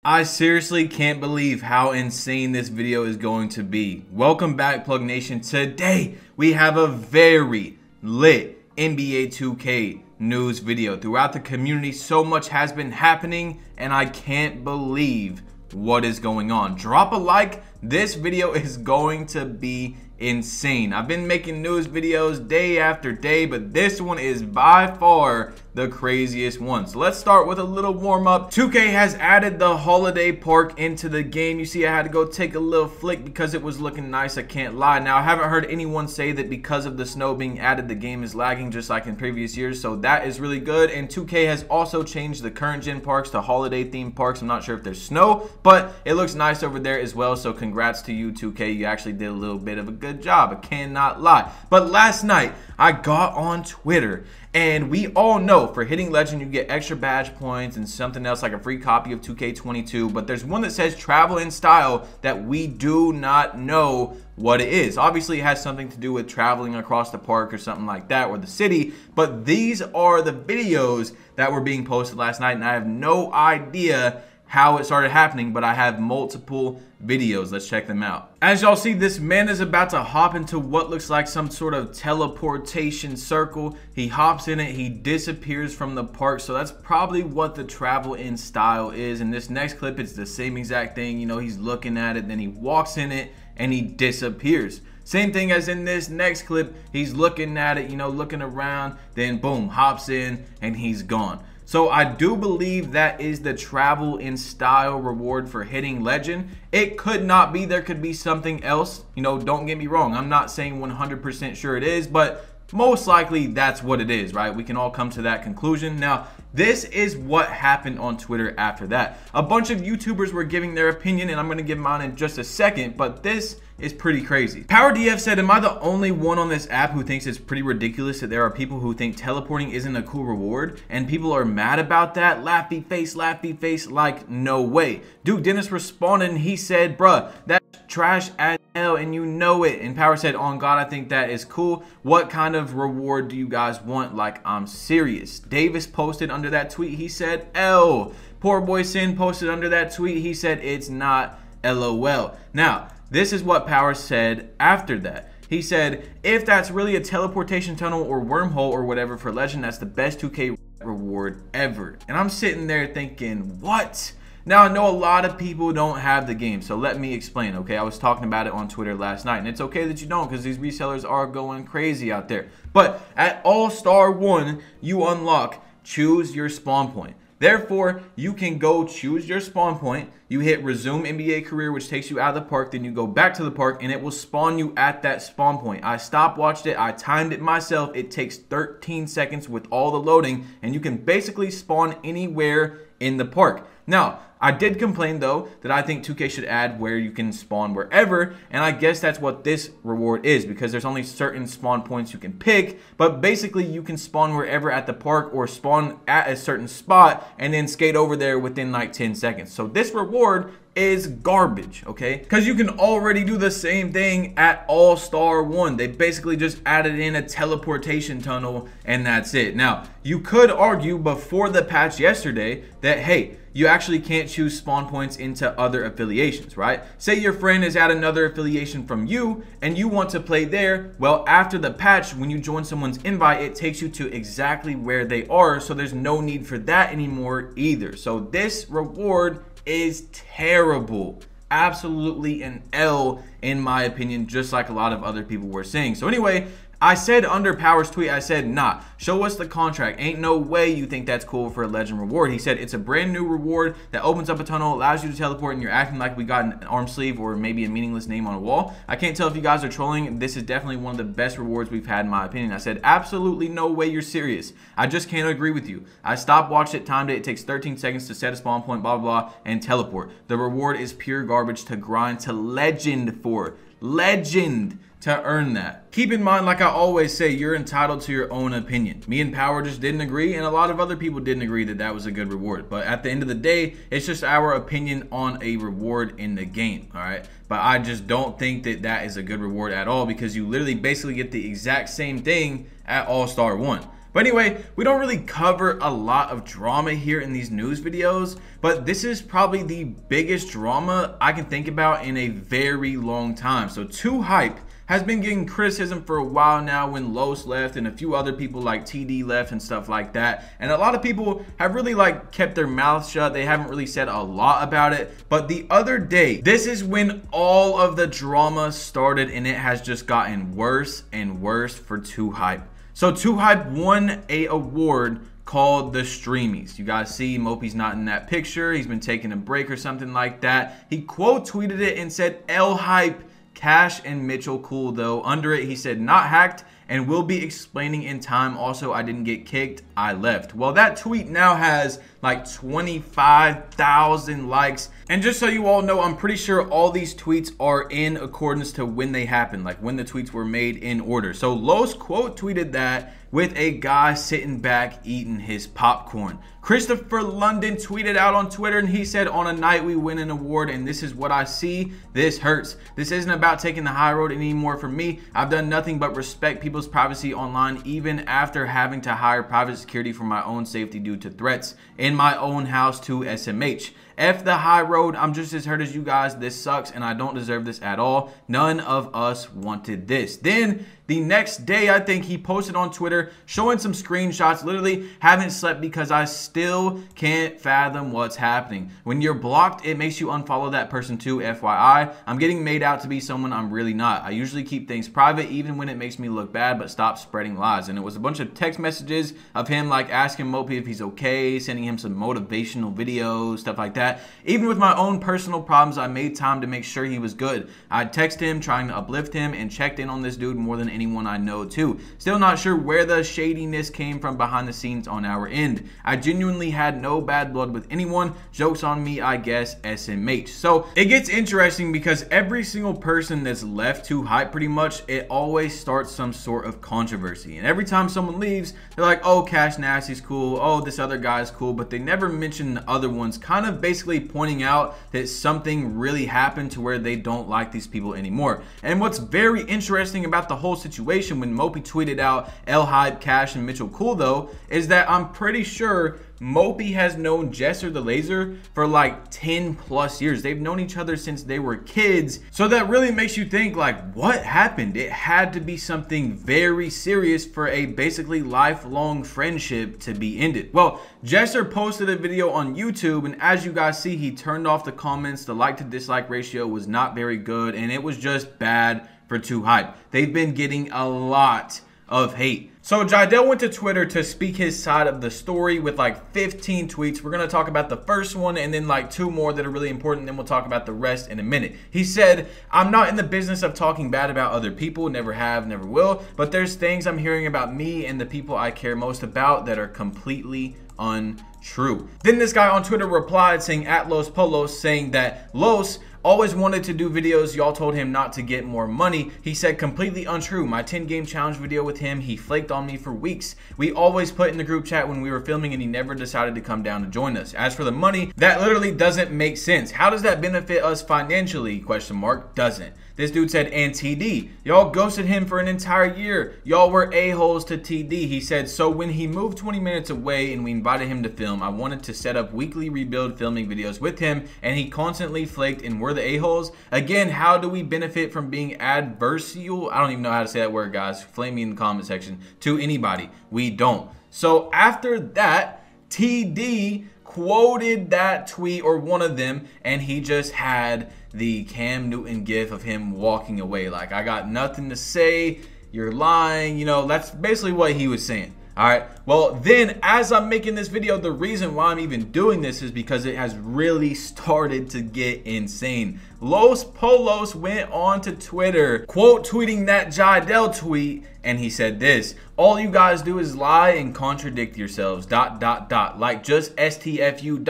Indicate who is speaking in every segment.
Speaker 1: I seriously can't believe how insane this video is going to be. Welcome back, Plug Nation. Today, we have a very lit NBA 2K news video. Throughout the community, so much has been happening, and I can't believe what is going on. Drop a like. This video is going to be insane. I've been making news videos day after day, but this one is by far the craziest one. So let's start with a little warm up. 2K has added the holiday park into the game. You see, I had to go take a little flick because it was looking nice, I can't lie. Now, I haven't heard anyone say that because of the snow being added, the game is lagging just like in previous years, so that is really good. And 2K has also changed the current gen parks to holiday themed parks. I'm not sure if there's snow, but it looks nice over there as well, so congrats to you, 2K. You actually did a little bit of a good job, I cannot lie. But last night, I got on Twitter, and we all know for hitting legend you get extra badge points and something else like a free copy of 2K22, but there's one that says travel in style that we do not know what it is. Obviously it has something to do with traveling across the park or something like that, or the city, but these are the videos that were being posted last night, and I have no idea how it started happening, but I have multiple videos. Let's check them out. As y'all see, this man is about to hop into what looks like some sort of teleportation circle. He hops in it, he disappears from the park, so that's probably what the travel in style is. In this next clip, it's the same exact thing. You know, he's looking at it, then he walks in it and he disappears. Same thing as in this next clip, he's looking at it, you know, looking around, then boom, hops in and he's gone. So I do believe that is the travel in style reward for hitting legend. It could not be. There could be something else. You know, don't get me wrong. I'm not saying 100% sure it is, but most likely that's what it is, right? We can all come to that conclusion. Now, this is what happened on Twitter after that. A bunch of YouTubers were giving their opinion, and I'm going to give mine in just a second, but this is pretty crazy. PowerDF said, am I the only one on this app who thinks it's pretty ridiculous that there are people who think teleporting isn't a cool reward and people are mad about that? Laughy face, like no way. Duke Dennis responded and he said, bruh, that's trash as hell and you know it. And Power said, on God, I think that is cool. What kind of reward do you guys want? Like, I'm serious. Davis posted under that tweet, he said, L. Poor Boy Sin posted under that tweet, he said, it's not LOL. Now, this is what Power said after that. He said, if that's really a teleportation tunnel or wormhole or whatever for legend, that's the best 2K reward ever. And I'm sitting there thinking, what? Now, I know a lot of people don't have the game, so let me explain, okay? I was talking about it on Twitter last night, and it's okay that you don't because these resellers are going crazy out there. But at All-Star 1, you unlock choose your spawn point. Therefore, you can go choose your spawn point, you hit resume NBA career, which takes you out of the park, then you go back to the park and it will spawn you at that spawn point. I stopwatched it, I timed it myself, it takes 13 seconds with all the loading, and you can basically spawn anywhere in the park. Now, I did complain though that I think 2K should add where you can spawn wherever, and I guess that's what this reward is because there's only certain spawn points you can pick, but basically you can spawn wherever at the park or spawn at a certain spot and then skate over there within like 10 seconds. So this reward is garbage, okay? Because you can already do the same thing at All-Star 1. They basically just added in a teleportation tunnel and that's it. Now, you could argue before the patch yesterday that, hey, you actually can't choose spawn points into other affiliations, right? Say your friend is at another affiliation from you and you want to play there. Well, after the patch, when you join someone's invite, it takes you to exactly where they are. So there's no need for that anymore either. So this reward is terrible. Absolutely an L in my opinion, just like a lot of other people were saying. So anyway, I said under Power's tweet, I said, nah, show us the contract. Ain't no way you think that's cool for a legend reward. He said, it's a brand new reward that opens up a tunnel, allows you to teleport, and you're acting like we got an arm sleeve or maybe a meaningless name on a wall. I can't tell if you guys are trolling. This is definitely one of the best rewards we've had in my opinion. I said, absolutely no way you're serious. I just can't agree with you. I stopped, watched it, timed it. It takes 13 seconds to set a spawn point, blah, blah, blah, and teleport. The reward is pure garbage to grind to legend for. Legend to earn that. Keep in mind, like I always say, you're entitled to your own opinion. Me and Power just didn't agree, and a lot of other people didn't agree that that was a good reward. But at the end of the day, it's just our opinion on a reward in the game, all right? But I just don't think that that is a good reward at all because you literally basically get the exact same thing at All-Star 1. But anyway, we don't really cover a lot of drama here in these news videos, but this is probably the biggest drama I can think about in a very long time. So Too Hype has been getting criticism for a while now when Los left and a few other people like TD left and stuff like that. And a lot of people have really kept their mouths shut. They haven't really said a lot about it. But the other day, this is when all of the drama started, and it has just gotten worse and worse for Too Hype. So Too Hype won a award called the Streamies. You guys see MOPI's not in that picture. He's been taking a break or something like that. He quote tweeted it and said, "L Hype, Cash and Mitchell cool though." Under it, he said, "Not hacked and will be explaining in time. Also, I didn't get kicked. I left." Well, that tweet now has like 25,000 likes. And just so you all know, I'm pretty sure all these tweets are in accordance to when they happened, like when the tweets were made in order. So Los quote tweeted that with a guy sitting back eating his popcorn. Christopher London tweeted out on Twitter and he said, "On a night we win an award and this is what I see. This hurts. This isn't about taking the high road anymore for me. I've done nothing but respect people's privacy online even after having to hire private security for my own safety due to threats in my own house to SMH. F the high road. I'm just as hurt as you guys. This sucks and I don't deserve this at all. None of us wanted this." Then the next day, I think he posted on Twitter showing some screenshots. Literally, "Haven't slept because I still can't fathom what's happening. When you're blocked, it makes you unfollow that person too. FYI, I'm getting made out to be someone I'm really not. I usually keep things private even when it makes me look bad, but stop spreading lies." And it was a bunch of text messages of him asking MOPI if he's okay, sending him some motivational videos, stuff like that. Even with my own personal problems, I made time to make sure he was good. I'd text him trying to uplift him and checked in on this dude more than anyone I know too. Still not sure where the shadiness came from behind the scenes on our end. I genuinely had no bad blood with anyone. Joke's on me, I guess. SMH. So it gets interesting because every single person that's left Too Hype, pretty much, it always starts some sort of controversy. And every time someone leaves, they're like, "Oh, Cash Nasty's cool. Oh, this other guy's cool." But they never mention the other ones, kind of basically pointing out that something really happened to where they don't like these people anymore. And what's very interesting about the whole situation when MOPI tweeted out "L Hype, Cash, and Mitchell cool though" is that I'm pretty sure MOPI has known Jesser the Laser for like 10 plus years. They've known each other since they were kids. So that really makes you think what happened? It had to be something very serious for a basically lifelong friendship to be ended. Well, Jesser posted a video on YouTube, and as you guys see, he turned off the comments. The like to dislike ratio was not very good, and it was just bad for Too Hype. They've been getting a lot of hate. So Jidel went to Twitter to speak his side of the story with 15 tweets. We're going to talk about the first one and then 2 more that are really important. Then we'll talk about the rest in a minute. He said, "I'm not in the business of talking bad about other people. Never have, never will. But there's things I'm hearing about me and the people I care most about that are completely untrue." Then this guy on Twitter replied saying @LOSPOLLOS, saying that Los always wanted to do videos. Y'all told him not to get more money. He said, "Completely untrue. My 10 game challenge video with him, he flaked on me for weeks. We always put in the group chat when we were filming and he never decided to come down to join us. As for the money, that literally doesn't make sense. How does that benefit us financially? Question mark. Doesn't." This dude said, "And TD, y'all ghosted him for an entire year. Y'all were a-holes to TD." He said, "So when he moved 20 minutes away and we invited him to film, I wanted to set up weekly rebuild filming videos with him and he constantly flaked and we're the a-holes. Again, how do we benefit from being adversarial?" I don't even know how to say that word, guys. Flame me in the comment section. "To anybody. We don't." So after that, TD quoted that tweet, or one of them, and he just had the Cam Newton gif of him walking away. "I got nothing to say. You're lying." That's basically what he was saying. All right. Well, then as I'm making this video, the reason why I'm even doing this is because it has really started to get insane. LOSPOLLOS went on to Twitter, quote tweeting that Jidel tweet, and he said this: "All you guys do is lie and contradict yourselves, ... Like just STFU ...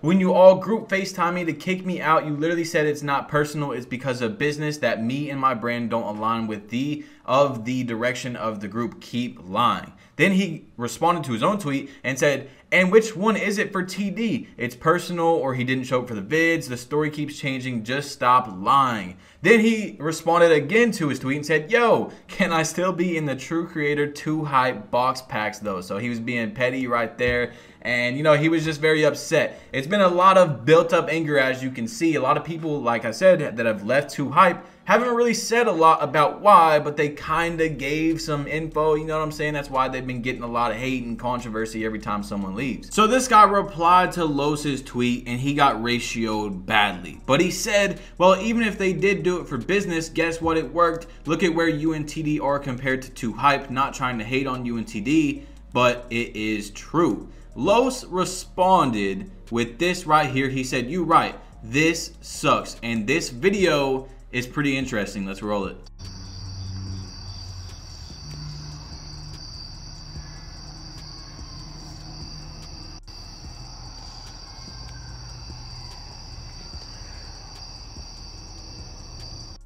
Speaker 1: When you all group FaceTime me to kick me out, you literally said it's not personal, it's because of business that me and my brand don't align with the direction of the group. Keep lying." Then he responded to his own tweet and said, and which one is it for TD? It's personal, or he didn't show up for the vids. The story keeps changing. Just stop lying. Then he responded again to his tweet and said, yo, can I still be in the True Creator 2 Hype box packs though? So he was being petty right there. And, you know, he was just very upset. It's been a lot of built up anger, as you can see. A lot of people, like I said, that have left 2 Hype haven't really said a lot about why, but they kind of gave some info, you know what I'm saying? That's why they've been getting a lot of hate and controversy every time someone leaves. So this guy replied to Los's tweet and he got ratioed badly. But he said, well, even if they did do it for business, guess what? It worked. Look at where you and TD are compared to 2 Hype. Not trying to hate on you and TD, but it is true. Los responded with this right here. He said, you right, this sucks. And this video is pretty interesting. Let's roll it.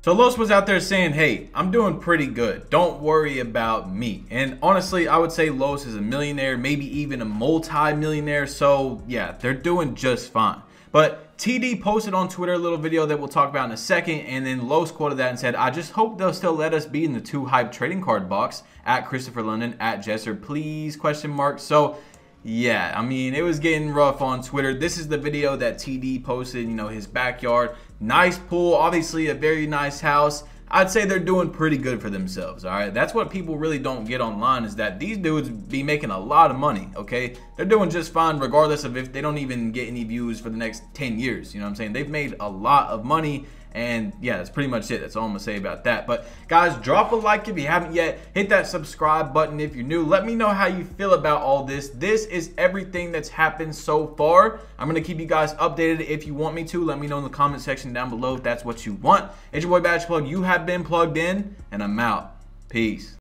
Speaker 1: So Los was out there saying, hey, I'm doing pretty good. Don't worry about me. And honestly, I would say Los is a millionaire, maybe even a multi-millionaire. So yeah, they're doing just fine. But TD posted on Twitter a little video that we'll talk about in a second, and then Los quoted that and said, I just hope they'll still let us be in the 2 Hype trading card box, at Christopher London, at Jesser, please, question mark. So yeah, I mean, it was getting rough on Twitter. This is the video that TD posted, you know, his backyard. Nice pool, obviously a very nice house. I'd say they're doing pretty good for themselves, all right? That's what people really don't get online, is that these dudes be making a lot of money, okay? They're doing just fine regardless of if they don't even get any views for the next 10 years, you know what I'm saying? They've made a lot of money, and yeah, that's pretty much it. That's all I'm gonna say about that. But guys, drop a like if you haven't yet. Hit that subscribe button if you're new. Let me know how you feel about all this. This is everything that's happened so far. I'm gonna keep you guys updated if you want me to. Let me know in the comment section down below if that's what you want. It's your boy Badge Plug. You have been plugged in, and I'm out. Peace.